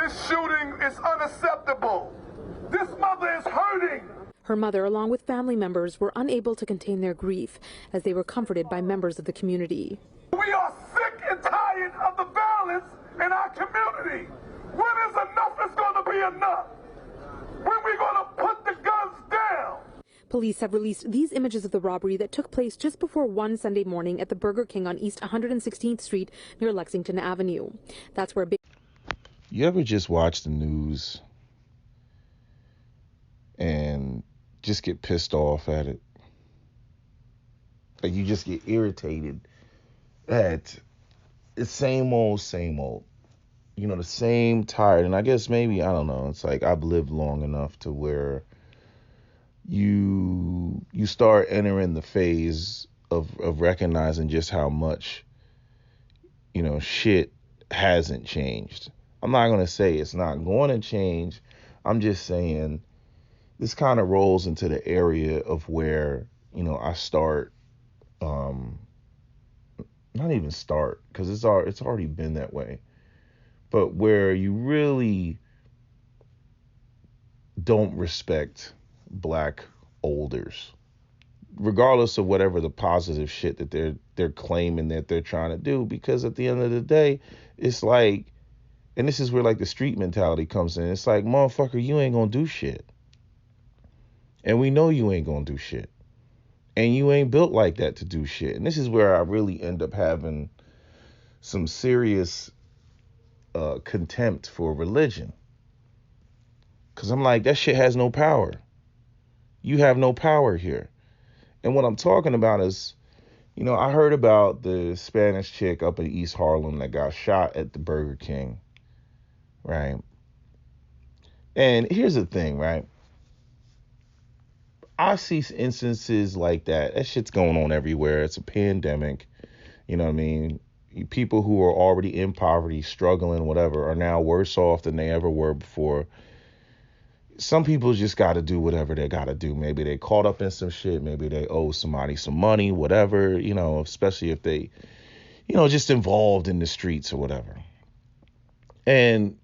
This shooting is unacceptable. This mother is hurting. Her mother, along with family members, were unable to contain their grief as they were comforted by members of the community. We are sick and tired of the violence in our community. When is enough is going to be enough? When we going to put the guns down? Police have released these images of the robbery that took place just before 1 Sunday morning at the Burger King on East 116th Street near Lexington Avenue. That's where You ever just watch the news and just get pissed off at it? Like you just get irritated at the same old, you know, the same tired. And I guess maybe, I don't know, it's like I've lived long enough to where you start entering the phase of recognizing just how much, you know, shit hasn't changed. I'm not going to say it's not going to change. I'm just saying this kind of rolls into the area of where, you know, I start, not even start, because it's already been that way, but where you really don't respect black olders, regardless of whatever the positive shit that they're claiming that they're trying to do, because at the end of the day, it's like, and this is where like the street mentality comes in. It's like, motherfucker, you ain't gonna do shit. And we know you ain't gonna do shit. And you ain't built like that to do shit. And this is where I really end up having some serious contempt for religion. Because I'm like, that shit has no power. You have no power here. And what I'm talking about is, you know, I heard about the Spanish chick up in East Harlem that got shot at the Burger King. Right. And here's the thing, right? I see instances like that. That shit's going on everywhere. It's a pandemic. You know what I mean? People who are already in poverty, struggling, whatever, are now worse off than they ever were before. Some people just got to do whatever they got to do. Maybe they caught up in some shit. Maybe they owe somebody some money, whatever, you know, especially if they, you know, just involved in the streets or whatever. And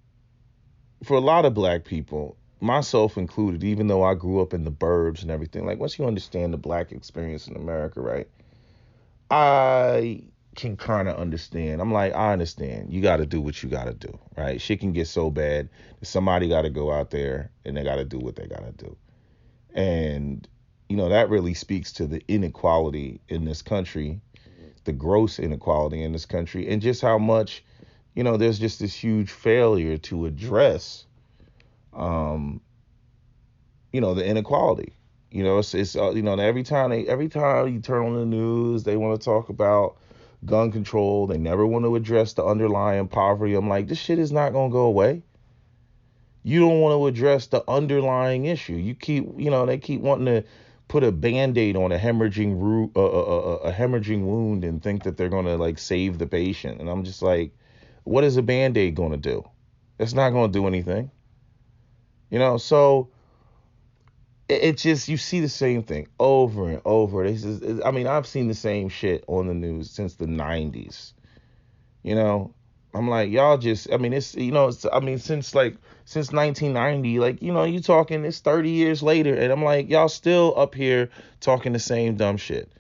for a lot of black people, myself included, even though I grew up in the burbs and everything, like once you understand the black experience in America, right, I can kind of understand. I'm like, I understand. You got to do what you got to do, right? Shit can get so bad that somebody got to go out there and they got to do what they got to do. And, you know, that really speaks to the inequality in this country, the gross inequality in this country, and just how much, you know, there's just this huge failure to address, you know, the inequality. You know, it's you know, every time you turn on the news, they want to talk about gun control. They never want to address the underlying poverty. I'm like, this shit is not going to go away. You don't want to address the underlying issue. You keep, you know, they keep wanting to put a Band-Aid on a hemorrhaging wound and think that they're going to like save the patient. And I'm just like, what is a Band-Aid going to do? It's not going to do anything. You know, so it just, you see the same thing over and over. I mean, I've seen the same shit on the news since the 90s. You know, I'm like, y'all just, I mean, it's, you know, it's, I mean, since 1990, like, you know, you talking, it's 30 years later. And I'm like, y'all still up here talking the same dumb shit.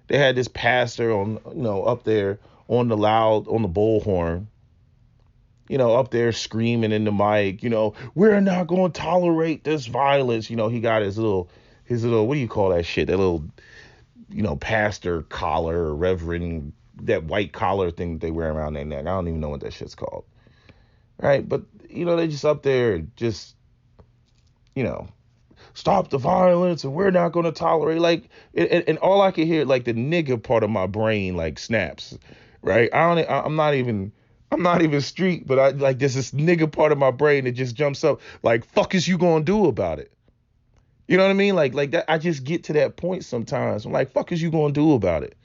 They had this pastor on, you know, up there on the bullhorn, you know, up there screaming in the mic, you know, we're not going to tolerate this violence. You know, he got his little, what do you call that shit? That little, you know, pastor collar or reverend, that white collar thing that they wear around their neck. I don't even know what that shit's called. Right. But, you know, they just up there just, you know, stop the violence and we're not going to tolerate, like, and all I can hear, like the nigga part of my brain, like snaps. Right. I'm not even street, but I like, there's this nigga part of my brain that just jumps up like, fuck is you gonna do about it? You know what I mean? Like that. I just get to that point sometimes. I'm like, fuck is you gonna do about it?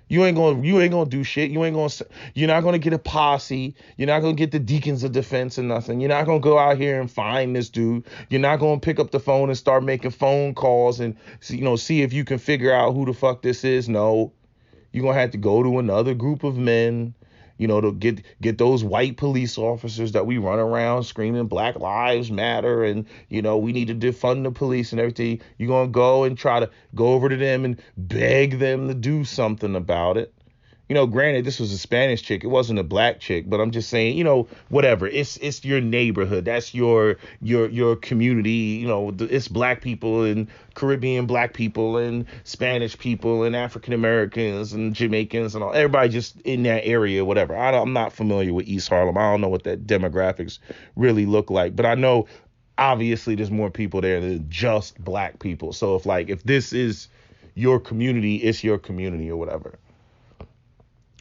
You ain't gonna do shit. You're not gonna get a posse. You're not gonna get the deacons of defense or nothing. You're not gonna go out here and find this dude. You're not gonna pick up the phone and start making phone calls and, you know, see if you can figure out who the fuck this is. No, you're gonna have to go to another group of men To get those white police officers that we run around screaming Black Lives Matter and, we need to defund the police and everything. You're going to go and try to go over to them and beg them to do something about it. Granted, this was a Spanish chick. It wasn't a black chick, but I'm just saying, whatever. It's your neighborhood. That's your community. It's black people and Caribbean black people and Spanish people and African Americans and Jamaicans and all. Everybody just in that area, whatever. I'm not familiar with East Harlem. I don't know what that demographics really look like, but I know obviously there's more people there than just black people. So if this is your community, it's your community or whatever.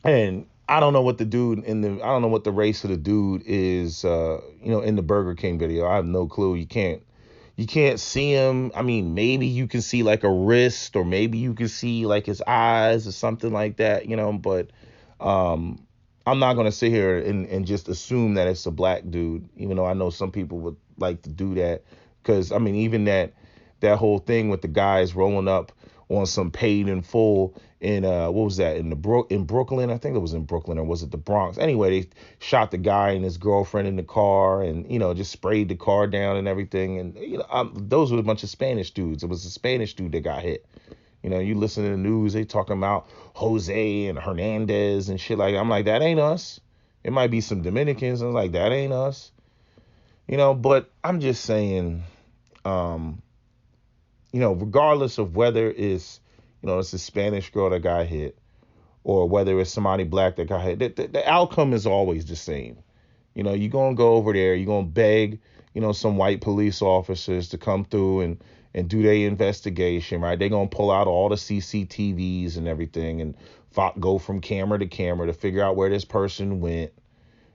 And I don't know what the race of the dude is, in the Burger King video. I have no clue. You can't see him. I mean, maybe you can see like a wrist, or maybe you can see like his eyes or something like that, but I'm not going to sit here and just assume that it's a black dude, even though I know some people would like to do that. Because, I mean, even that whole thing with the guys rolling up on some paid in full in what was that, in Brooklyn? I think it was in Brooklyn, or was it the Bronx? Anyway, they shot the guy and his girlfriend in the car and just sprayed the car down and everything. And those were a bunch of Spanish dudes. It was a Spanish dude that got hit. You listen to the news, they talking about Jose and Hernandez and shit like that. I'm like, that ain't us. It might be some Dominicans. I'm like, that ain't us. But I'm just saying, regardless of whether it's a Spanish girl that got hit or whether it's somebody black that got hit, the outcome is always the same. You're going to go over there, you're going to beg, some white police officers to come through and do their investigation, right? They're going to pull out all the CCTVs and everything and go from camera to camera to figure out where this person went,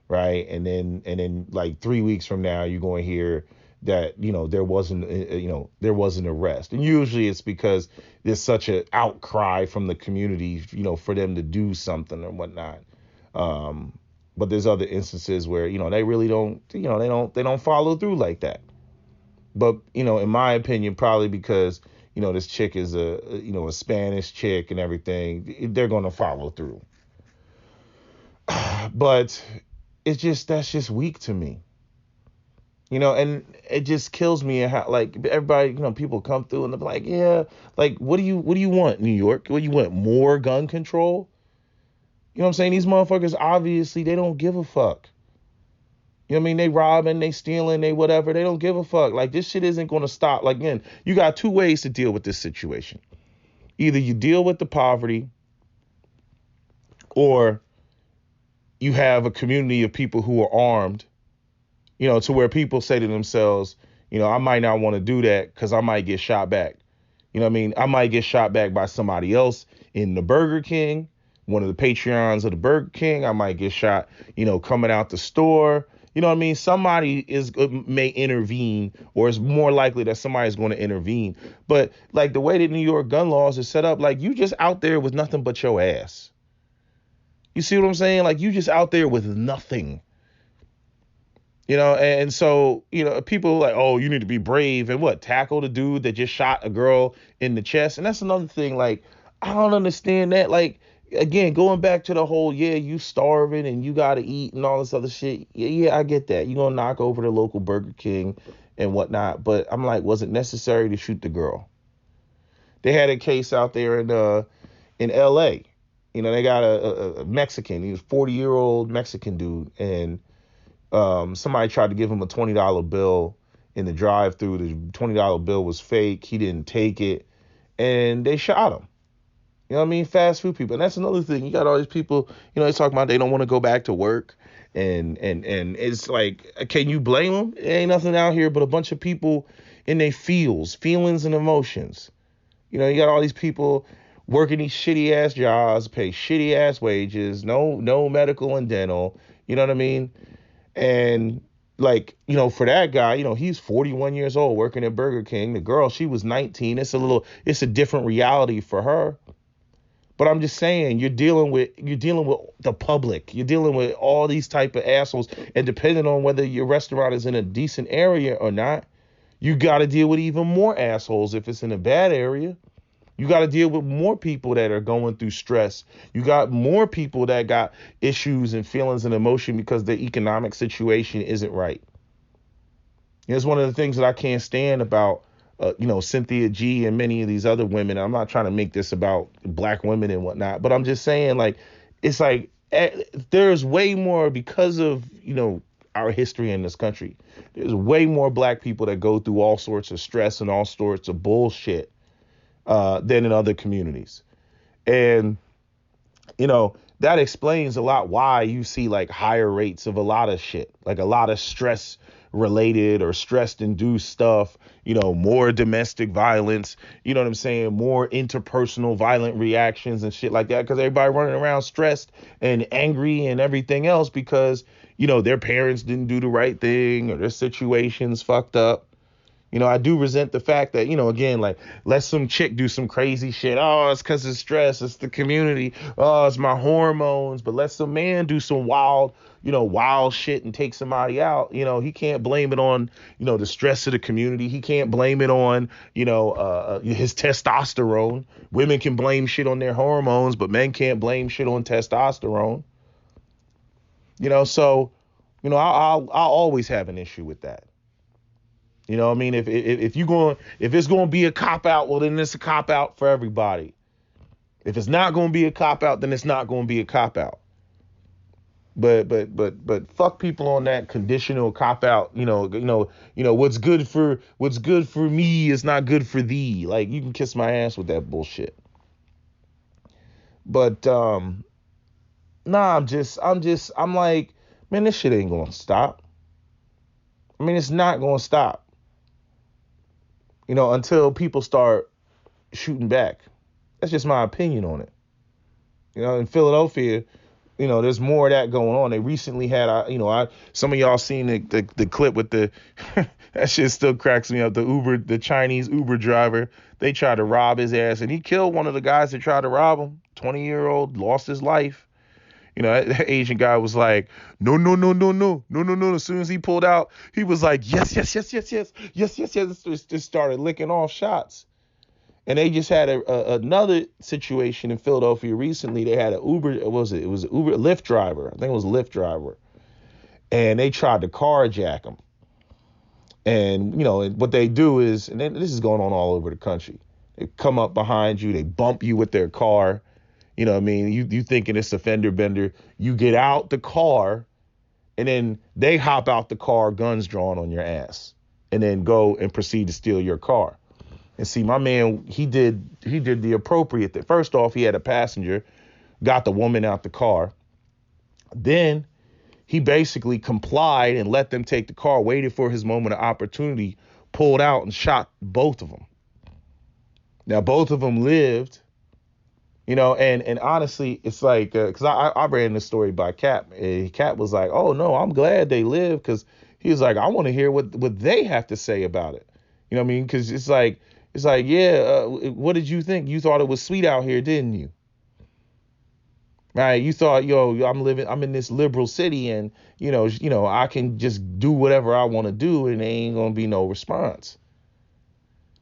right? And then like 3 weeks from now, you're going to hear that there wasn't an arrest, and usually it's because there's such an outcry from the community for them to do something or whatnot. But there's other instances where they really don't they don't follow through like that. But in my opinion, probably because this chick is a Spanish chick and everything, they're gonna follow through. But that's just weak to me. And it just kills me how, like, everybody, people come through and they're like, yeah, like, what do you want, New York? What do you want? More gun control? You know what I'm saying? These motherfuckers, obviously, they don't give a fuck. You know what I mean? They robbing, they stealing, they whatever. They don't give a fuck. Like, this shit isn't going to stop. Like, again, you got two ways to deal with this situation. Either you deal with the poverty, or you have a community of people who are armed, to where people say to themselves, I might not want to do that because I might get shot back. You know what I mean? I might get shot back by somebody else in the Burger King, one of the Patreons of the Burger King. I might get shot, coming out the store. You know what I mean? Somebody may intervene, or it's more likely that somebody's going to intervene. But like the way that New York gun laws is set up, like you just out there with nothing but your ass. You see what I'm saying? Like you just out there with nothing. And so, people are like, oh, you need to be brave and tackle the dude that just shot a girl in the chest. And that's another thing. Like, I don't understand that. Like, again, going back to the whole, you starving and you got to eat and all this other shit. Yeah, I get that. You're going to knock over the local Burger King and whatnot. But I'm like, was it necessary to shoot the girl? They had a case out there in L.A. They got a Mexican. He was a 40-year-old Mexican dude. And somebody tried to give him a $20 bill in the drive-thru. The $20 bill was fake. He didn't take it, and they shot him. You know what I mean? Fast food people. And that's another thing. You got all these people, they talk about they don't want to go back to work. And it's like, can you blame them? There ain't nothing out here but a bunch of people in their feelings and emotions. You got all these people working these shitty ass jobs, pay shitty ass wages, no medical and dental. You know what I mean? And like, for that guy, he's 41 years old working at Burger King. The girl, she was 19. It's a different reality for her. But I'm just saying, you're dealing with the public. You're dealing with all these type of assholes. And depending on whether your restaurant is in a decent area or not, you got to deal with even more assholes if it's in a bad area. You got to deal with more people that are going through stress. You got more people that got issues and feelings and emotion because their economic situation isn't right. It's one of the things that I can't stand about, Cynthia G and many of these other women. I'm not trying to make this about black women and whatnot, but I'm just saying, like, it's like there's way more because of, our history in this country. There's way more black people that go through all sorts of stress and all sorts of bullshit than in other communities. And, that explains a lot why you see like higher rates of a lot of shit, like a lot of stress related or stress induced stuff, more domestic violence, you know what I'm saying? More interpersonal violent reactions and shit like that. Cause everybody running around stressed and angry and everything else because, their parents didn't do the right thing or their situation's fucked up. I do resent the fact that, again, like, let some chick do some crazy shit. Oh, it's because of stress. It's the community. Oh, it's my hormones. But let some man do some wild shit and take somebody out. He can't blame it on, the stress of the community. He can't blame it on, his testosterone. Women can blame shit on their hormones, but men can't blame shit on testosterone. So, I'll always have an issue with that. You know what I mean? If it's going to be a cop out, well, then it's a cop out for everybody. If it's not going to be a cop out, then it's not going to be a cop out. But fuck people on that conditional cop out. What's good for me is not good for thee. Like, you can kiss my ass with that bullshit. But I'm like, man, this shit ain't going to stop. I mean, it's not going to stop. Until people start shooting back. That's just my opinion on it. In Philadelphia, there's more of that going on. They recently had, some of y'all seen the clip with the, that shit still cracks me up. The Chinese Uber driver, they tried to rob his ass and he killed one of the guys that tried to rob him. 20-year-old, lost his life. That Asian guy was like, no. As soon as he pulled out, he was like, yes. Just started licking off shots. And they just had another situation in Philadelphia recently. They had an Uber, it was an Uber Lyft driver. I think it was a Lyft driver. And they tried to carjack him. And, what they do is, and this is going on all over the country. They come up behind you, they bump you with their car. You know what I mean? You thinking it's a fender bender. You get out the car and then they hop out the car, guns drawn on your ass, and then go and proceed to steal your car. And see, my man, he did the appropriate thing. First off, he had a passenger, got the woman out the car. Then he basically complied and let them take the car, waited for his moment of opportunity, pulled out and shot both of them. Now, both of them lived. And honestly, it's like, because I ran this story by Cap. Cap was like, oh, no, I'm glad they live, because he was like, I want to hear what they have to say about it. You know what I mean? Because it's like, yeah, what did you think? You thought it was sweet out here, didn't you? Right? You thought, I'm in this liberal city and, I can just do whatever I want to do and there ain't going to be no response.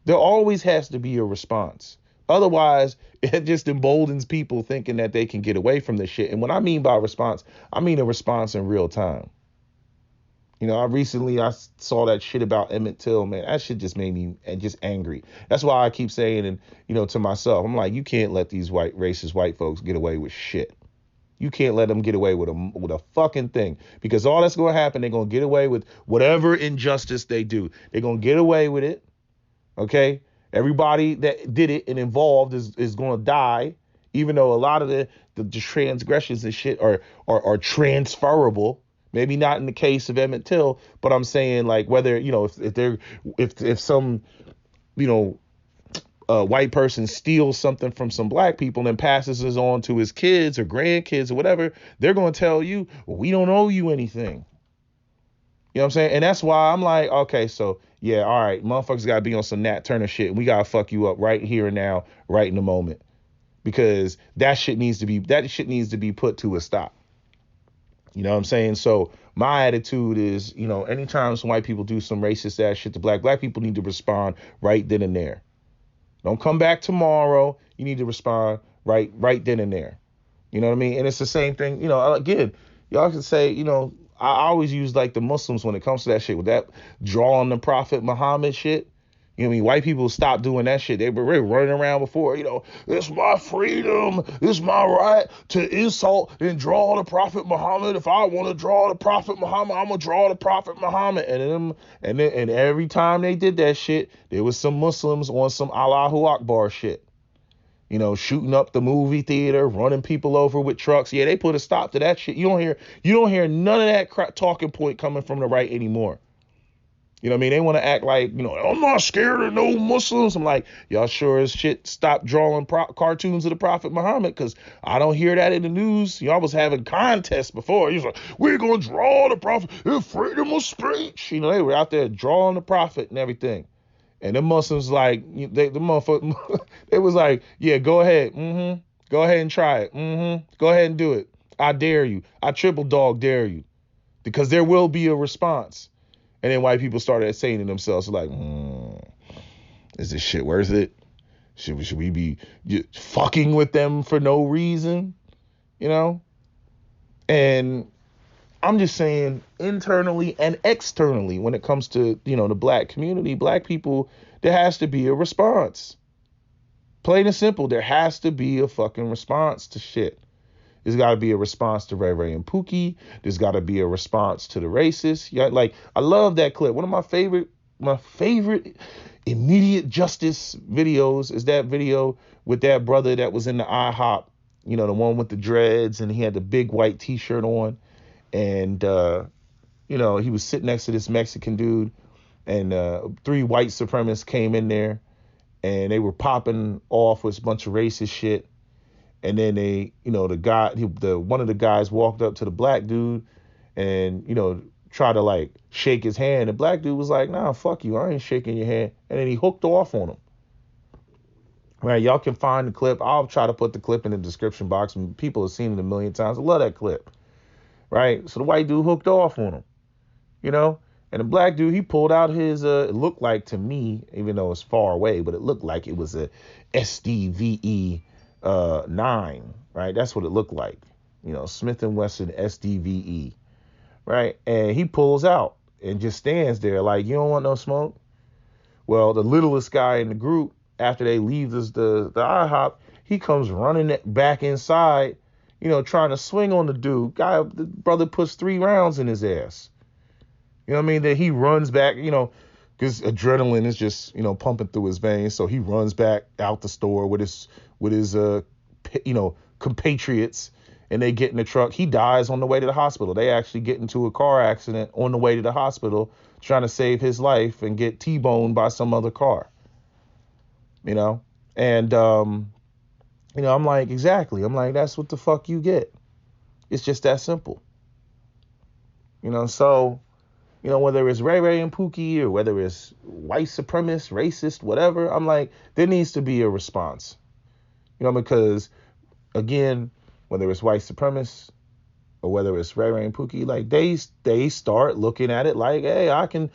There always has to be a response. Otherwise, it just emboldens people thinking that they can get away from this shit. And what I mean by response, I mean a response in real time. I saw that shit about Emmett Till, man. That shit just made me just angry. That's why I keep saying, and, to myself, I'm like, you can't let these racist white folks get away with shit. You can't let them get away with a fucking thing, because all that's going to happen, they're going to get away with whatever injustice they do. They're going to get away with it. Okay. Everybody that did it and involved is going to die, even though a lot of the transgressions and shit are transferable. Maybe not in the case of Emmett Till, but I'm saying, like, whether, if some, white person steals something from some black people and then passes it on to his kids or grandkids or whatever, they're going to tell you, well, we don't owe you anything. You know what I'm saying? And that's why I'm like, okay, so yeah, all right, motherfuckers got to be on some Nat Turner shit. And we got to fuck you up right here and now, right in the moment, because that shit needs to be put to a stop. You know what I'm saying? So my attitude is, anytime some white people do some racist ass shit to black people need to respond right then and there. Don't come back tomorrow. You need to respond right then and there. You know what I mean? And it's the same thing, again, y'all can say, I always use like the Muslims when it comes to that shit with that drawing the Prophet Muhammad shit. You know what I mean? White people stopped doing that shit. They were running around before, it's my freedom, it's my right to insult and draw the Prophet Muhammad. If I want to draw the Prophet Muhammad, I'm gonna draw the Prophet Muhammad. And every time they did that shit, there was some Muslims on some Allahu Akbar shit. Shooting up the movie theater, running people over with trucks. Yeah, they put a stop to that shit. You don't hear none of that talking point coming from the right anymore. You know what I mean? They want to act like, I'm not scared of no Muslims. I'm like, y'all sure as shit stop drawing cartoons of the Prophet Muhammad, because I don't hear that in the news. Y'all was having contests before. You was like, we're going to draw the Prophet. It's freedom of speech. They were out there drawing the Prophet and everything. And the Muslims the motherfucker, they was like, yeah, go ahead. Go ahead and try it. Go ahead and do it. I dare you. I triple dog dare you. Because there will be a response. And then white people started saying to themselves, like, is this shit worth it? Should we be fucking with them for no reason? And I'm just saying, internally and externally, when it comes to, the black community, black people, there has to be a response. Plain and simple, there has to be a fucking response to shit. There's got to be a response to Ray Ray and Pookie. There's got to be a response to the racists. Yeah, like, I love that clip. One of my favorite immediate justice videos is that video with that brother that was in the IHOP, the one with the dreads, and he had the big white t-shirt on. And, he was sitting next to this Mexican dude, and 3 white supremacists came in there, and they were popping off with a bunch of racist shit. And then they, one of the guys walked up to the black dude and, tried to like shake his hand. The black dude was like, nah, fuck you. I ain't shaking your hand. And then he hooked off on him. Right. Y'all can find the clip. I'll try to put the clip in the description box. And people have seen it a million times. I love that clip. Right. So the white dude hooked off on him, and the black dude, he pulled out his, it looked like to me, even though it's far away, but it looked like it was a SDVE 9, right? That's what it looked like, Smith & Wesson SDVE, right? And he pulls out and just stands there like, you don't want no smoke? Well, the littlest guy in the group, after they leave the IHOP, he comes running back inside, trying to swing on the dude. The brother puts 3 rounds in his ass. You know what I mean? That he runs back, because adrenaline is just, pumping through his veins. So he runs back out the store with his compatriots, and they get in the truck. He dies on the way to the hospital. They actually get into a car accident on the way to the hospital, trying to save his life and get T-boned by some other car. And, I'm like, exactly. I'm like, that's what the fuck you get. It's just that simple. So, whether it's Ray Ray and Pookie or whether it's white supremacist, racist, whatever, I'm like, there needs to be a response. Because, again, whether it's white supremacists or whether it's Ray Ray and Pookie, like, they start looking at it like, hey, I can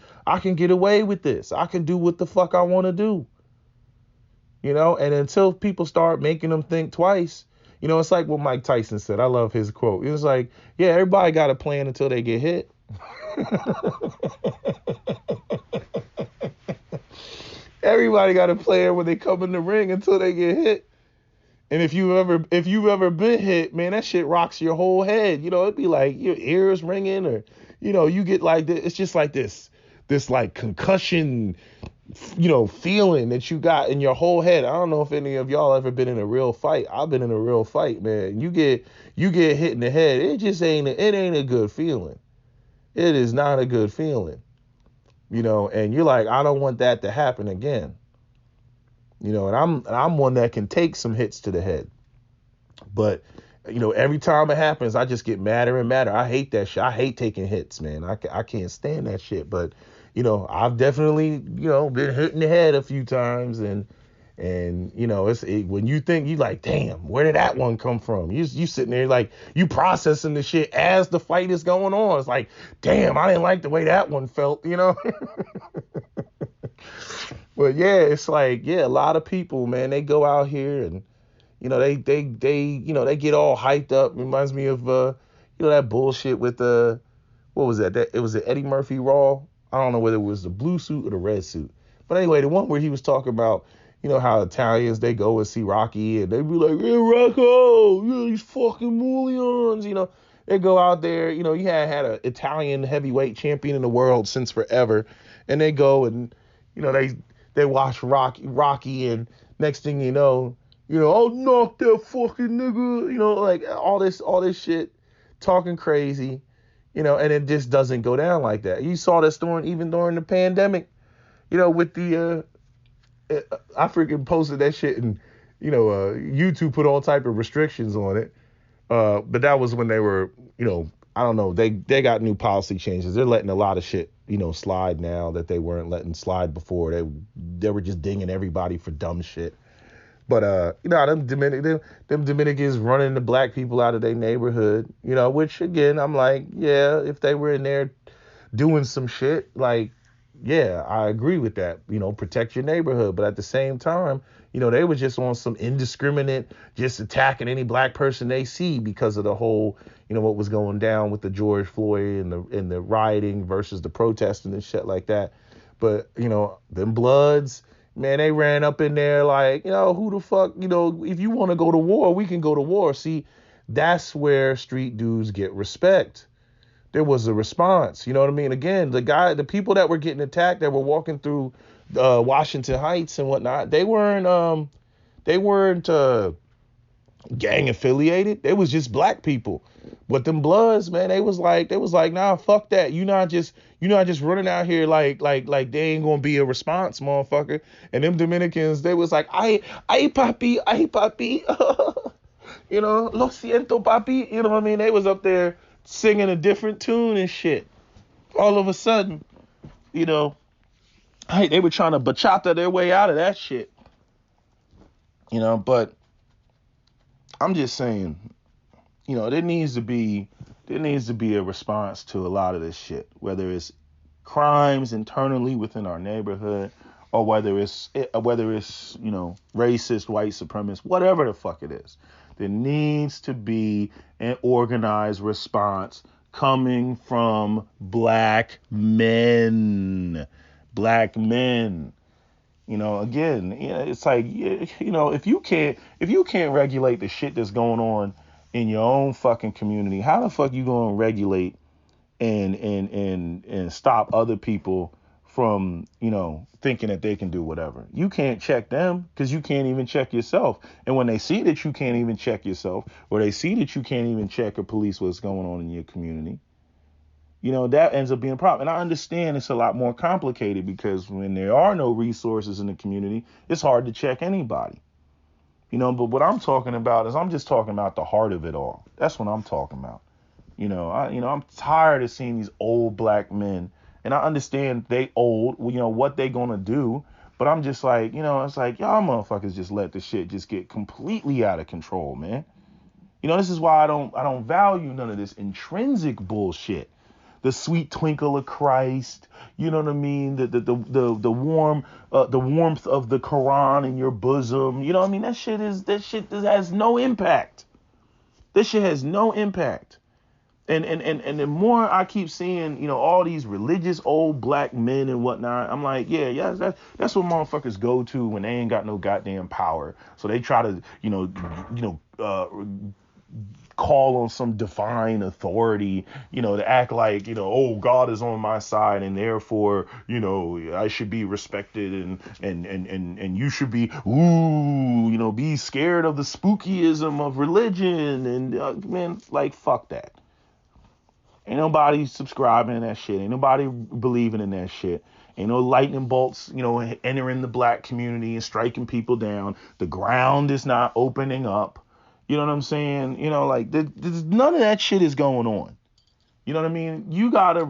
get away with this. I can do what the fuck I want to do. And until people start making them think twice, it's like what Mike Tyson said. I love his quote. It was like, yeah, everybody got a plan until they get hit. Everybody got a plan when they come in the ring until they get hit. And if you've ever been hit, man, that shit rocks your whole head. It'd be like your ears ringing, or you get like this. It's just like this like concussion, feeling that you got in your whole head. I don't know if any of y'all ever been in a real fight. I've been in a real fight, man. You get hit in the head. It just ain't a good feeling. It is not a good feeling. And you're like, I don't want that to happen again. And I'm one that can take some hits to the head. But, every time it happens, I just get madder and madder. I hate that shit. I hate taking hits, man. I can't stand that shit. But, I've definitely, been hit in the head a few times. And when you think, you like, damn, where did that one come from? You sitting there like, you processing the shit as the fight is going on. It's like, damn, I didn't like the way that one felt, But yeah, it's like, yeah, a lot of people, man, they go out here and they get all hyped up. Reminds me of that bullshit with what was that? That it was the Eddie Murphy Raw. I don't know whether it was the blue suit or the red suit. But anyway, the one where he was talking about, how Italians, they go and see Rocky and they be like, "Yeah, Rocco, yeah, these fucking mullions," They go out there, you had an Italian heavyweight champion in the world since forever, and they go and, they watch Rocky, and next thing you know, I'll knock that fucking nigga, like all this shit, talking crazy, and it just doesn't go down like that. You saw this even during the pandemic, with the I freaking posted that shit, and YouTube put all type of restrictions on it. But that was when they were, I don't know, they got new policy changes. They're letting a lot of shit, slide now that they weren't letting slide before. They were just dinging everybody for dumb shit. But them Dominicans running the black people out of their neighborhood, which again, I'm like, yeah, if they were in there doing some shit, like, yeah, I agree with that. Protect your neighborhood. But at the same time, they were just on some indiscriminate, just attacking any black person they see because of the whole, what was going down with the George Floyd and the rioting versus the protesting and shit like that. But, them Bloods, man, they ran up in there like, who the fuck, if you want to go to war, we can go to war. See, that's where street dudes get respect. There was a response. You know what I mean? Again, the people that were getting attacked, that were walking through Washington Heights and whatnot, they weren't gang affiliated. They was just black people. But them Bloods, man, they was like, nah, fuck that. You're not just running out here like they ain't gonna be a response, motherfucker. And them Dominicans, they was like, ay papi, lo siento papi. You know what I mean? They was up there singing a different tune and shit. All of a sudden, they were trying to bachata their way out of that shit. But I'm just saying, there needs to be a response to a lot of this shit, whether it's crimes internally within our neighborhood, or whether it's racist, white supremacist, whatever the fuck it is. There needs to be an organized response coming from black men. Again, it's like, if you can't regulate the shit that's going on in your own fucking community, how the fuck you gonna regulate and stop other people from, thinking that they can do whatever? You can't check them because you can't even check yourself. And when they see that you can't even check yourself, or they see that you can't even check or police what's going on in your community, that ends up being a problem. And I understand it's a lot more complicated because when there are no resources in the community, it's hard to check anybody. But what I'm talking about is, I'm just talking about the heart of it all. That's what I'm talking about. I'm tired of seeing these old black men. And I understand they old, what they gonna do. But I'm just like, it's like, y'all motherfuckers just let the shit just get completely out of control, man. This is why I don't value none of this intrinsic bullshit. The sweet twinkle of Christ, you know what I mean? The warmth of the Quran in your bosom. You know what I mean? That shit has no impact. This shit has no impact. And the more I keep seeing, all these religious old black men and whatnot, I'm like, yeah, that's what motherfuckers go to when they ain't got no goddamn power. So they try to, call on some divine authority, to act like, oh, God is on my side, and therefore, I should be respected, and you should be, be scared of the spookyism of religion, and man, like, fuck that. Ain't nobody subscribing to that shit. Ain't nobody believing in that shit. Ain't no lightning bolts, entering the black community and striking people down. The ground is not opening up. You know what I'm saying? There's none of that shit is going on. You know what I mean? You gotta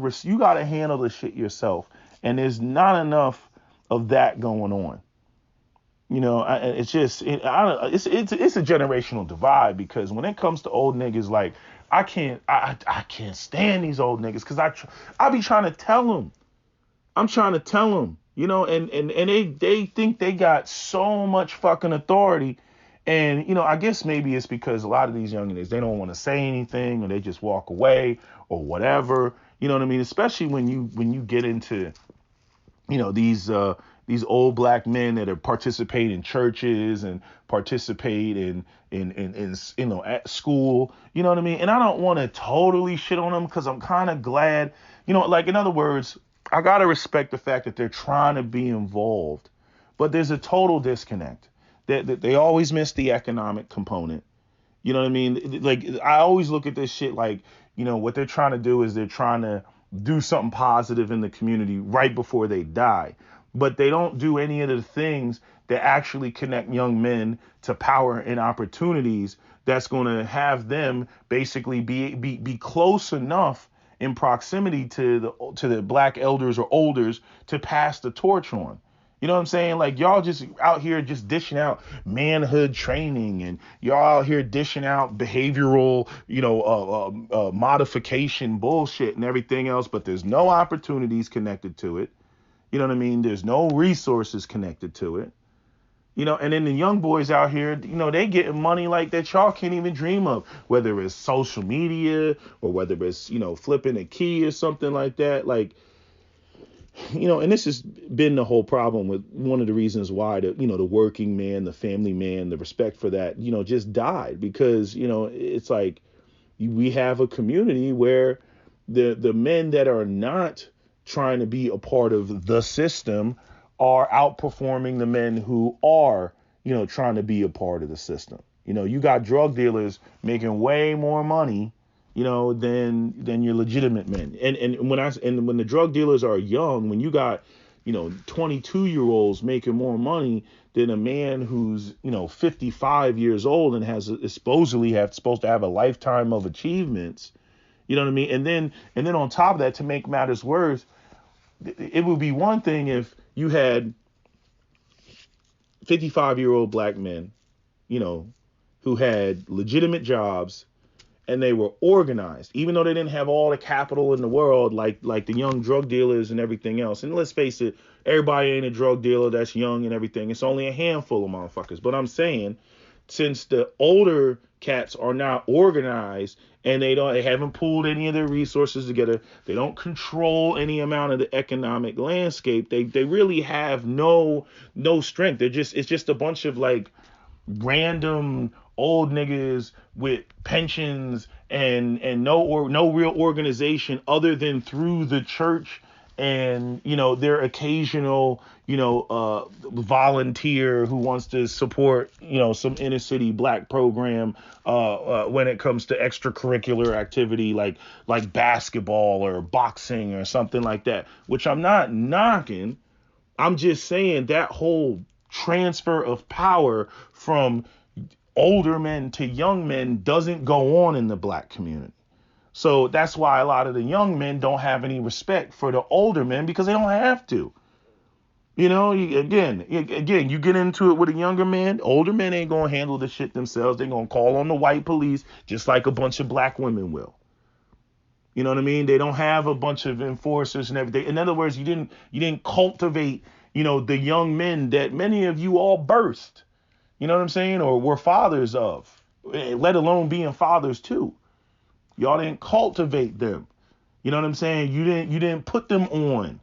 handle the shit yourself, and there's not enough of that going on. It's just it's a generational divide, because when it comes to old niggas, like, I can't stand these old niggas, because I be trying to tell them. I'm trying to tell them, And they think they got so much fucking authority. And, I guess maybe it's because a lot of these youngins, they don't want to say anything or they just walk away or whatever. You know what I mean? Especially when you get into, these old black men that are participate in churches and participate in at school. You know what I mean? And I don't want to totally shit on them because I'm kind of glad, like, in other words, I got to respect the fact that they're trying to be involved, but there's a total disconnect that they always miss the economic component. You know what I mean? Like, I always look at this shit like, what they're trying to do is they're trying to do something positive in the community right before they die. But they don't do any of the things that actually connect young men to power and opportunities that's going to have them basically be close enough in proximity to the black elders or elders to pass the torch on. You know what I'm saying? Like, y'all just out here just dishing out manhood training, and y'all out here dishing out behavioral, modification bullshit and everything else, but there's no opportunities connected to it. You know what I mean? There's no resources connected to it. And then the young boys out here, they getting money like that y'all can't even dream of, whether it's social media or whether it's, flipping a key or something like that. Like, and this has been the whole problem with one of the reasons why the working man, the family man, the respect for that, just died because, it's like we have a community where the men that are not trying to be a part of the system are outperforming the men who are, trying to be a part of the system. You got drug dealers making way more money, than your legitimate men. And when the drug dealers are young, when you got, 22-year-olds making more money than a man who's, 55 years old and is supposed to have a lifetime of achievements. You know what I mean? And then on top of that, to make matters worse, it would be one thing if you had 55-year-old black men, who had legitimate jobs and they were organized, even though they didn't have all the capital in the world, like the young drug dealers and everything else. And let's face it, everybody ain't a drug dealer that's young and everything. It's only a handful of motherfuckers. But I'm saying, since the older cats are not organized and they haven't pulled any of their resources together, they don't control any amount of the economic landscape. They really have no strength. It's just a bunch of like random old niggas with pensions and no real organization other than through the church and their occasional volunteer who wants to support some inner city black program when it comes to extracurricular activity like basketball or boxing or something like that, which I'm not knocking. I'm just saying that whole transfer of power from older men to young men doesn't go on in the black community. So that's why a lot of the young men don't have any respect for the older men, because they don't have to. Again, you get into it with a younger man, older men ain't going to handle the shit themselves. They're going to call on the white police just like a bunch of black women will. You know what I mean? They don't have a bunch of enforcers and everything. In other words, you didn't cultivate, the young men that many of you all birthed. You know what I'm saying? Or were fathers of, let alone being fathers too. Y'all didn't cultivate them. You know what I'm saying? You didn't put them on.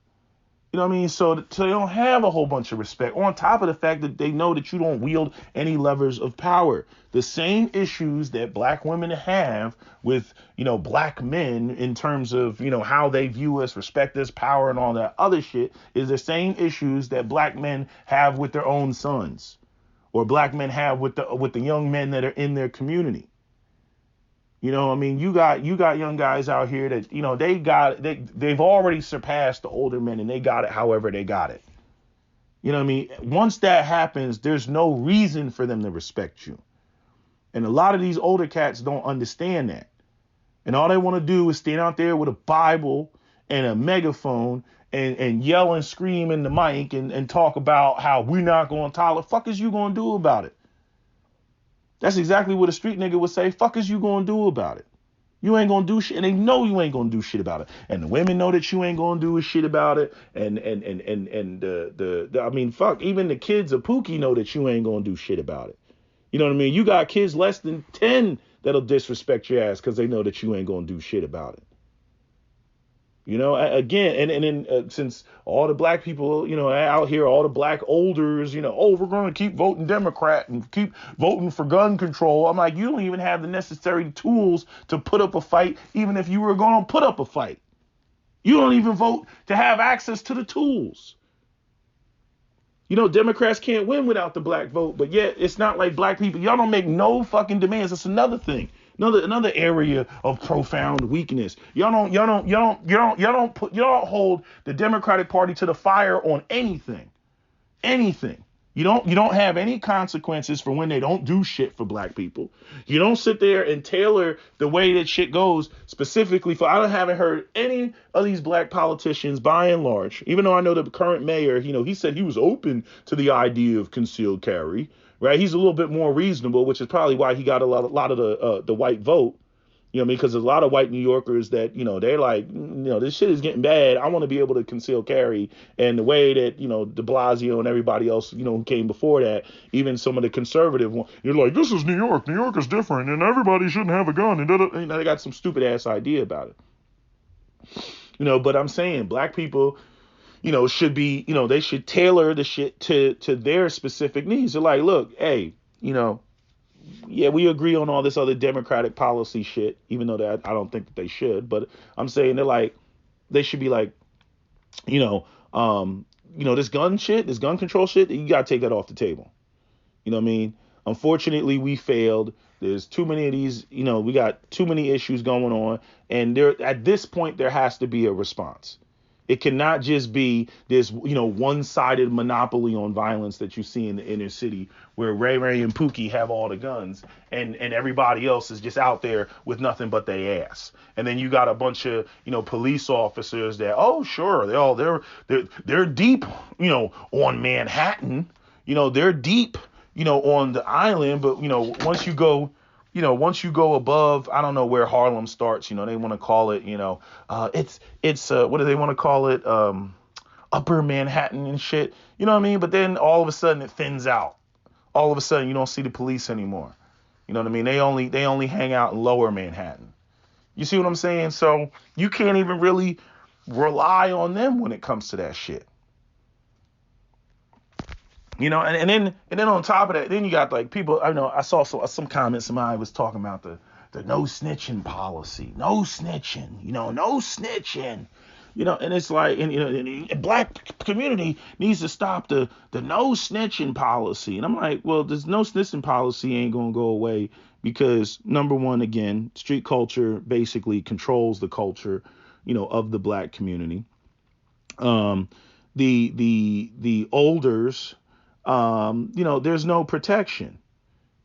You know what I mean? So they don't have a whole bunch of respect. On top of the fact that they know that you don't wield any levers of power. The same issues that black women have with, black men in terms of, how they view us, respect us, power, and all that other shit is the same issues that black men have with their own sons, or black men have with the young men that are in their community. You got young guys out here that, they've already surpassed the older men and they got it however they got it. You know what I mean? Once that happens, there's no reason for them to respect you. And a lot of these older cats don't understand that. And all they want to do is stand out there with a Bible and a megaphone and yell and scream in the mic and talk about how we're not going to tolerate. Fuck is you going to do about it? That's exactly what a street nigga would say. Fuck is you going to do about it? You ain't gonna do shit, and they know you ain't gonna do shit about it. And the women know that you ain't gonna do shit about it. And the I mean, fuck, even the kids of Pookie know that you ain't gonna do shit about it. You know what I mean? You got kids less than 10 that'll disrespect your ass because they know that you ain't gonna do shit about it. You know, again, and then since all the black people, you know, out here, all the black olders, you know, oh, we're going to keep voting Democrat and keep voting for gun control. I'm like, you don't even have the necessary tools to put up a fight, even if you were going to put up a fight. You don't even vote to have access to the tools. You know, Democrats can't win without the black vote, but yet it's not like black people. Y'all don't make no fucking demands. That's another thing. Another area of profound weakness. Y'all don't hold the Democratic Party to the fire on anything. Anything. You don't have any consequences for when they don't do shit for black people. You don't sit there and tailor the way that shit goes specifically for. I haven't heard any of these black politicians, by and large, even though I know the current mayor, you know, he said he was open to the idea of concealed carry. Right, he's a little bit more reasonable, which is probably why he got a lot of the white vote. You know what I mean? Because there's a lot of white New Yorkers that, you know, they're like, you know, this shit is getting bad. I want to be able to conceal carry. And the way that, you know, de Blasio and everybody else, you know, who came before that, even some of the conservative ones, you're like, this is New York. New York is different, and everybody shouldn't have a gun. And you know, they got some stupid ass idea about it. You know, but I'm saying black people, you know, should be, you know, they should tailor the shit to their specific needs. They're like, look, hey, you know, yeah, we agree on all this other Democratic policy shit, even though that I don't think that they should. But I'm saying they should be like, you know, this gun shit, this gun control shit, you got to take that off the table. You know what I mean? Unfortunately, we failed. There's too many of these, you know, we got too many issues going on. And there, at this point, there has to be a response. It cannot just be this, you know, one-sided monopoly on violence that you see in the inner city where Ray and Pookie have all the guns and everybody else is just out there with nothing but their ass. And then you got a bunch of, you know, police officers that, oh, sure, they're deep, you know, on Manhattan. You know, they're deep, you know, on the island. But, you know, once you go above, I don't know where Harlem starts, you know, they want to call it, you know, it's what do they want to call it? Upper Manhattan and shit. You know what I mean? But then all of a sudden it thins out. All of a sudden you don't see the police anymore. You know what I mean? They only hang out in Lower Manhattan. You see what I'm saying? So you can't even really rely on them when it comes to that shit. You know, and then on top of that, then you got like people. I know I saw some comments. Somebody was talking about the no snitching policy, no snitching. You know, no snitching. You know, and it's like, and you know, the black community needs to stop the no snitching policy. And I'm like, well, this no snitching policy ain't gonna go away because number one, again, street culture basically controls the culture, you know, of the black community. The olders. You know, there's no protection.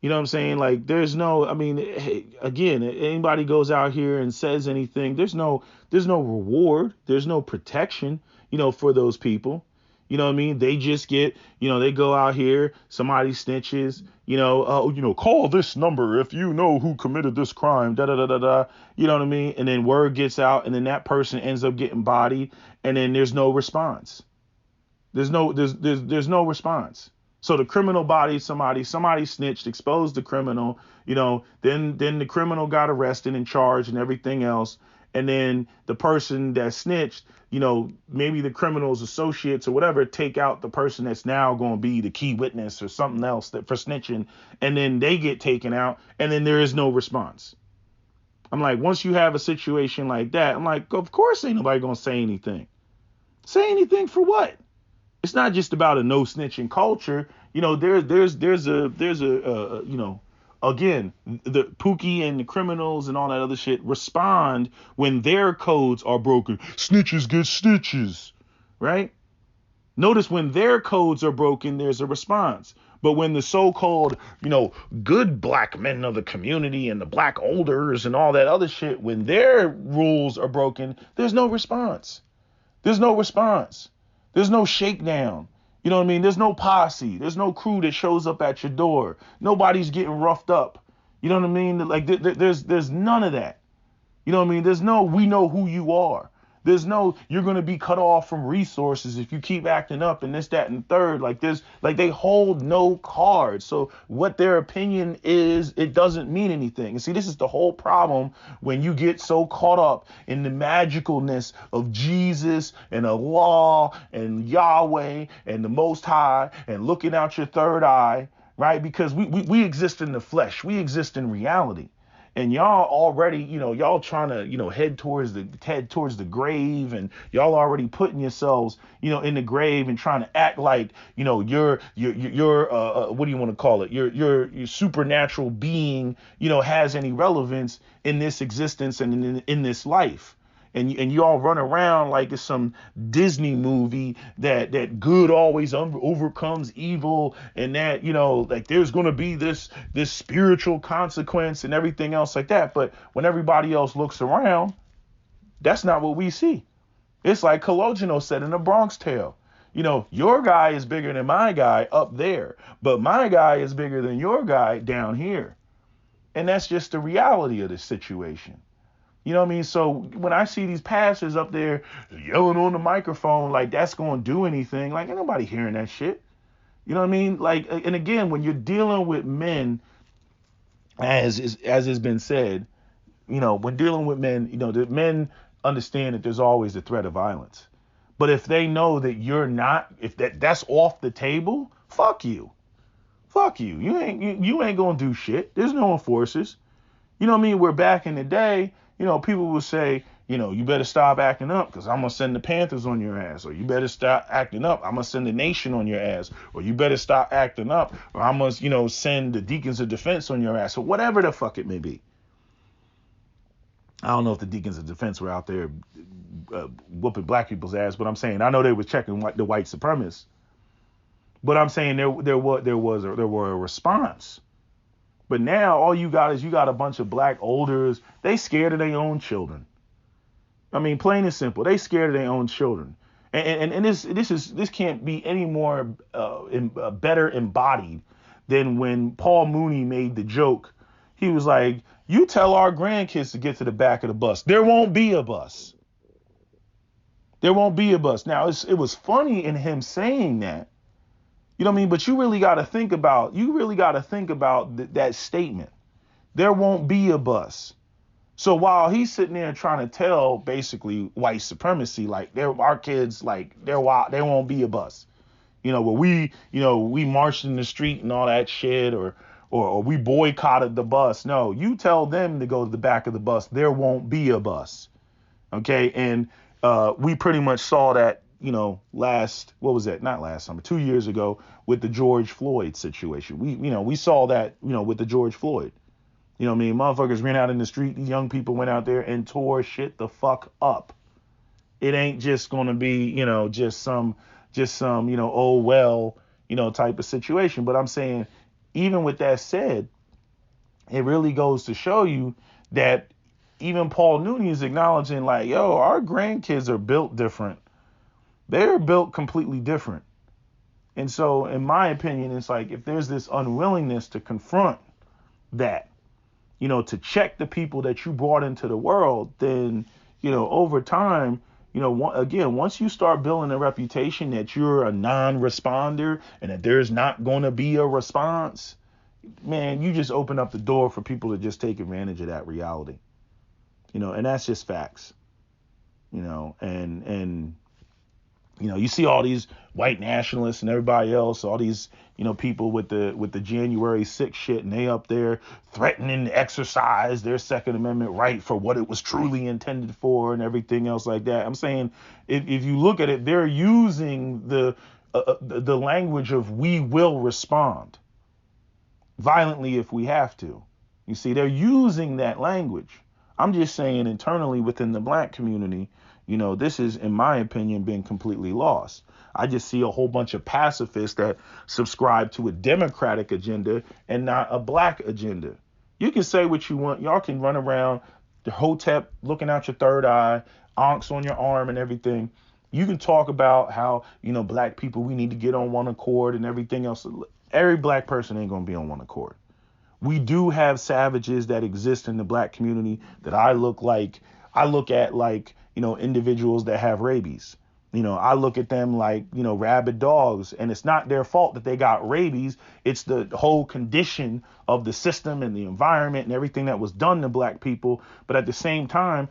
You know what I'm saying? Like, there's no, I mean, hey, again, anybody goes out here and says anything, there's no reward. There's no protection, you know, for those people. You know what I mean? They just get, you know, they go out here, somebody snitches, you know, call this number if you know who committed this crime, da da da da da. You know what I mean? And then word gets out and then that person ends up getting bodied and then there's no response. There's no response. So the criminal bodied somebody snitched, exposed the criminal, you know, then the criminal got arrested and charged and everything else. And then the person that snitched, you know, maybe the criminal's associates or whatever, take out the person that's now going to be the key witness or something else that for snitching. And then they get taken out and then there is no response. I'm like, once you have a situation like that, I'm like, of course ain't nobody going to say anything. Say anything for what? It's not just about a no snitching culture. You know, there's a you know, again, the Pookie and the criminals and all that other shit respond when their codes are broken. Snitches get stitches, right? Notice when their codes are broken, there's a response. But when the so-called, you know, good black men of the community and the black olders and all that other shit, when their rules are broken, there's no response. There's no response. There's no shakedown. You know what I mean? There's no posse. There's no crew that shows up at your door. Nobody's getting roughed up. You know what I mean? Like there's none of that. You know what I mean? There's no, we know who you are. There's no, you're going to be cut off from resources if you keep acting up and this, that, and third. Like this, like they hold no cards. So what their opinion is, it doesn't mean anything. And see, this is the whole problem when you get so caught up in the magicalness of Jesus and Allah and Yahweh and the Most High and looking out your third eye, right? Because we exist in the flesh. We exist in reality. And y'all already, y'all trying to, head towards the grave, and y'all already putting yourselves, in the grave and trying to act like, you're what do you want to call it? Your supernatural being, has any relevance in this existence and in this life. And you all run around like it's some Disney movie that good always overcomes evil, and that like there's going to be this spiritual consequence and everything else like that. But when everybody else looks around, that's not what we see. It's like Cologino said in The Bronx Tale. Your guy is bigger than my guy up there, but my guy is bigger than your guy down here. And that's just the reality of the situation. You know what I mean? So when I see these pastors up there yelling on the microphone like that's going to do anything, like ain't nobody hearing that shit. You know what I mean? Like, and again, when you're dealing with men, as has been said, when dealing with men, the men understand that there's always the threat of violence. But if they know that you're not, if that's off the table, fuck you. Fuck you. You ain't going to do shit. There's no enforcers. You know what I mean? Where back in the day, people would say, you better stop acting up because I'm going to send the Panthers on your ass. Or you better stop acting up. I'm going to send the nation on your ass. Or you better stop acting up. Or I'm going to, send the Deacons of Defense on your ass. Or whatever the fuck it may be. I don't know if the Deacons of Defense were out there whooping black people's ass, but I'm saying I know they were checking the white supremacists. But I'm saying there was a response. But now all you got a bunch of black elders. They scared of their own children. I mean, plain and simple. They scared of their own children. And this can't be any more better embodied than when Paul Mooney made the joke. He was like, "You tell our grandkids to get to the back of the bus. There won't be a bus. There won't be a bus." Now it was funny in him saying that. You know what I mean? But you really got to think about that statement. There won't be a bus. So while he's sitting there trying to tell basically white supremacy, like our kids, like there won't be a bus. Where we marched in the street and all that shit, or we boycotted the bus. No, you tell them to go to the back of the bus. There won't be a bus. Okay. And we pretty much saw that, not last summer, 2 years ago with the George Floyd situation. We saw that, with the George Floyd. You know what I mean? Motherfuckers ran out in the street. These young people went out there and tore shit the fuck up. It ain't just going to be, just some, oh, well, type of situation. But I'm saying, even with that said, it really goes to show you that even Paul Mooney is acknowledging like, yo, our grandkids are built different. They're built completely different. And so, in my opinion, it's like if there's this unwillingness to confront that, to check the people that you brought into the world, then, over time, once you start building a reputation that you're a non-responder and that there's not going to be a response, man, you just open up the door for people to just take advantage of that reality. And that's just facts. And you see all these white nationalists and everybody else, all these, people with the January 6th shit, and they up there threatening to exercise their Second Amendment right for what it was truly intended for and everything else like that. I'm saying if you look at it, they're using the language of "we will respond violently if we have to." You see, they're using that language. I'm just saying internally within the black community, this is, in my opinion, been completely lost. I just see a whole bunch of pacifists that subscribe to a Democratic agenda and not a black agenda. You can say what you want. Y'all can run around the Hotep looking out your third eye, onks on your arm and everything. You can talk about how, black people, we need to get on one accord and everything else. Every black person ain't going to be on one accord. We do have savages that exist in the black community that I look at like, individuals that have rabies. I look at them like, rabid dogs, and it's not their fault that they got rabies. It's the whole condition of the system and the environment and everything that was done to black people. But at the same time,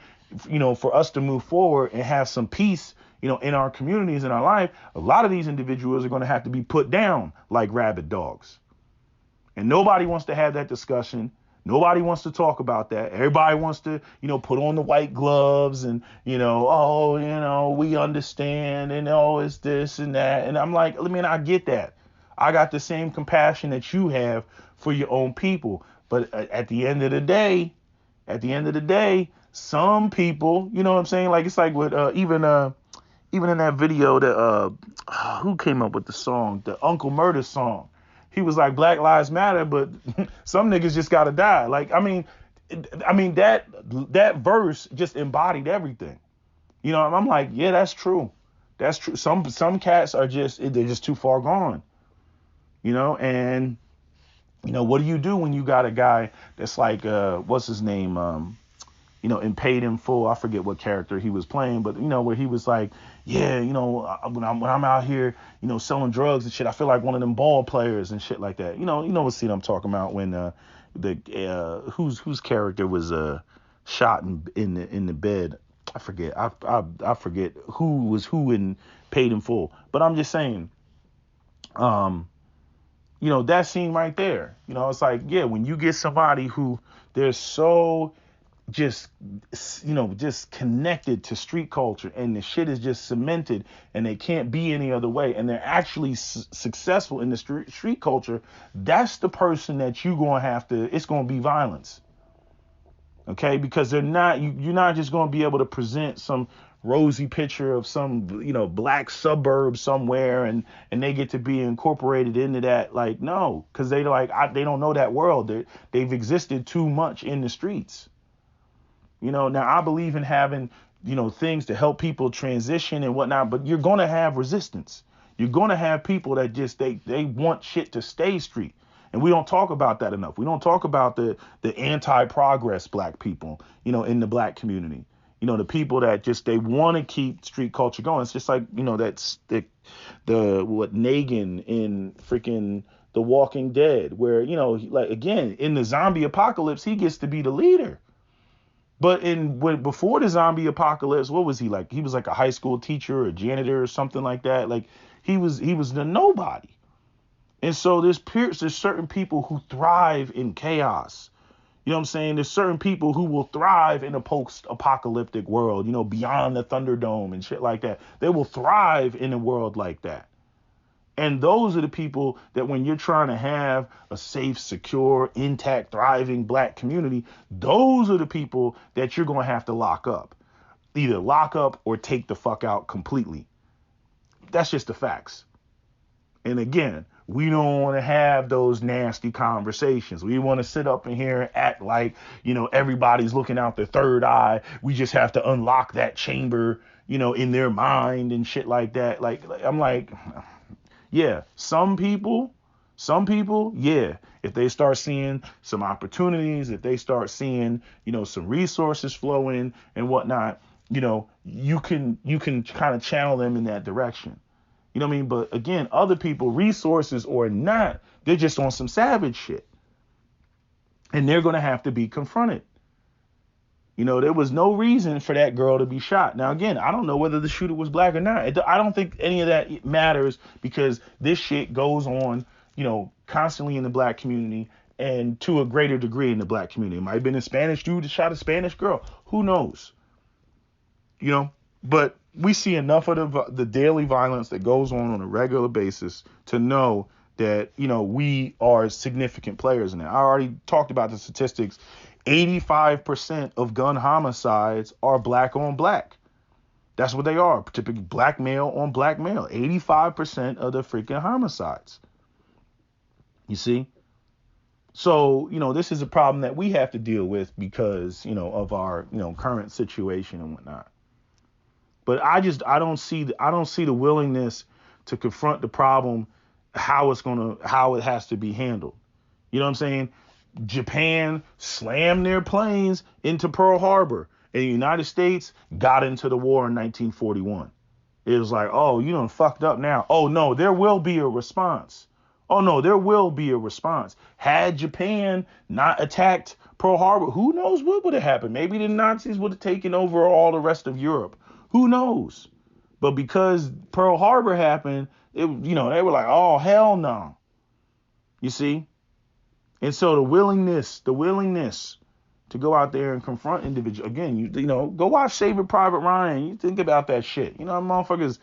for us to move forward and have some peace, in our communities, in our life, a lot of these individuals are going to have to be put down like rabid dogs. And nobody wants to have that discussion. Nobody wants to talk about that. Everybody wants to, put on the white gloves and, we understand and it's this and that. And I'm like, I get that. I got the same compassion that you have for your own people. But at the end of the day, some people, you know what I'm saying? Like, it's like with even in that video that who came up with the song, the Uncle Murder song. He was like, Black Lives Matter, but some niggas just gotta die. Like, that verse just embodied everything. I'm like, yeah, that's true. That's true. Some cats are they're just too far gone. And what do you do when you got a guy that's like, what's his name? In Paid in Full, I forget what character he was playing, but where he was like, yeah, when I'm out here, selling drugs and shit, I feel like one of them ball players and shit like that. What scene I'm talking about when whose character was shot in the bed. I forget. I forget who was who in Paid in Full. But I'm just saying, that scene right there. It's like, yeah, when you get somebody who they're so just connected to street culture and the shit is just cemented and they can't be any other way and they're actually successful in the street culture, that's the person that you're going to be violence. Okay? Because you're not just going to be able to present some rosy picture of some, black suburb somewhere and they get to be incorporated into that. Like, no, because they don't know that world. They've existed too much in the streets. Now I believe in having, things to help people transition and whatnot, but you're going to have resistance. You're going to have people that just, they want shit to stay street. And we don't talk about that enough. We don't talk about the anti-progress black people, in the black community. The people that just, they want to keep street culture going. It's just like, that's what Negan in freaking The Walking Dead, where, like, again, in the zombie apocalypse, he gets to be the leader. But before the zombie apocalypse, what was he like? He was like a high school teacher or a janitor or something like that. Like he was the nobody. And so there's certain people who thrive in chaos. You know what I'm saying? There's certain people who will thrive in a post-apocalyptic world, beyond the Thunderdome and shit like that. They will thrive in a world like that. And those are the people that when you're trying to have a safe, secure, intact, thriving black community, those are the people that you're going to have to lock up. Either lock up or take the fuck out completely. That's just the facts. And again, we don't want to have those nasty conversations. We want to sit up in here and act like, everybody's looking out their third eye. We just have to unlock that chamber, in their mind and shit like that. Like I'm like... Yeah, some people, yeah, if they start seeing some opportunities, if they start seeing, some resources flowing and whatnot, you can kind of channel them in that direction. You know what I mean? But again, other people, resources or not, they're just on some savage shit. And they're going to have to be confronted. There was no reason for that girl to be shot. Now, again, I don't know whether the shooter was black or not. I don't think any of that matters because this shit goes on, constantly in the black community and to a greater degree in the black community. It might have been a Spanish dude that shot a Spanish girl. Who knows? But we see enough of the daily violence that goes on a regular basis to know that, we are significant players in it. I already talked about the statistics. 85% of gun homicides are black on black. That's what they are. Typically black male on black male. 85% of the freaking homicides. You see? So, this is a problem that we have to deal with because, of our, current situation and whatnot. But I don't see the willingness to confront the problem, how it has to be handled. You know what I'm saying? Japan slammed their planes into Pearl Harbor, and the United States got into the war in 1941. It was like, oh, you done fucked up now. Oh, no, there will be a response. Oh, no, there will be a response. Had Japan not attacked Pearl Harbor, who knows what would have happened? Maybe the Nazis would have taken over all the rest of Europe. Who knows? But because Pearl Harbor happened, they were like, oh, hell no. You see? And so the willingness to go out there and confront individuals. Again, you go watch Saving Private Ryan. You think about that shit. Motherfuckers,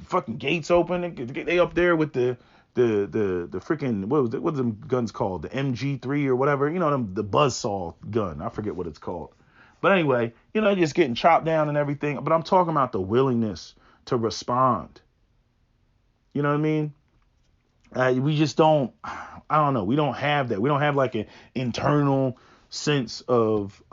fucking gates open. They up there with the freaking, what's them guns called? The MG3 or whatever. The buzzsaw gun. I forget what it's called. But anyway, just getting chopped down and everything. But I'm talking about the willingness to respond. You know what I mean? We just don't. I don't know. We don't have that. We don't have like an internal sense of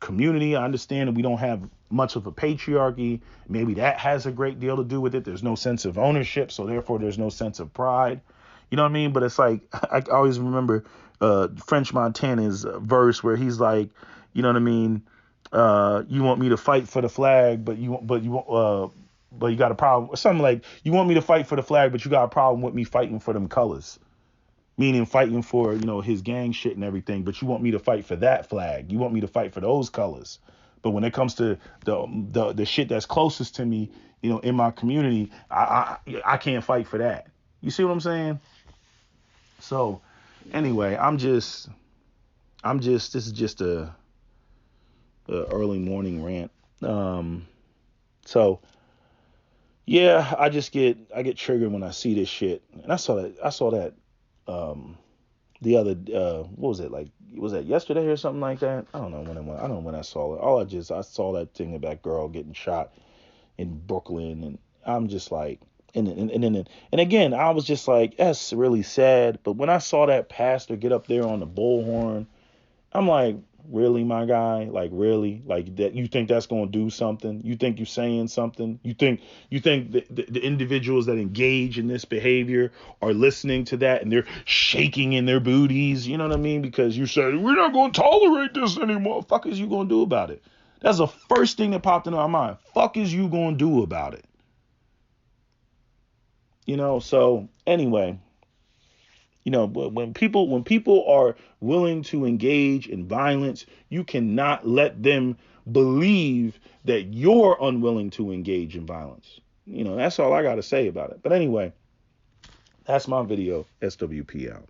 community. I understand that we don't have much of a patriarchy. Maybe that has a great deal to do with it. There's no sense of ownership, so therefore there's no sense of pride. You know what I mean? But it's like, I always remember French Montana's verse where he's like, you know what I mean? You want me to fight for the flag, but you got a problem. Something like, you want me to fight for the flag, but you got a problem with me fighting for them colors. Meaning fighting for, his gang shit and everything, but you want me to fight for that flag. You want me to fight for those colors. But when it comes to the shit that's closest to me, in my community, I can't fight for that. You see what I'm saying? So anyway, this is just a early morning rant. So yeah, I get triggered when I see this shit. And I saw that the other, what was it, like, was that yesterday or something like that? I don't know when I saw it. I saw that thing of that girl getting shot in Brooklyn, and I'm just like, and again, I was just like, that's really sad. But when I saw that pastor get up there on the bullhorn, I'm like, really, my guy? Like, really? Like, that you think that's going to do something? You think you're saying something? You think the individuals that engage in this behavior are listening to that and they're shaking in their booties? You know what I mean? Because you said, we're not going to tolerate this anymore. Fuck is you going to do about it? That's the first thing that popped into my mind. Fuck is you going to do about it? So anyway, when people are willing to engage in violence, you cannot let them believe that you're unwilling to engage in violence. That's all I got to say about it. But anyway, that's my video. SWP out.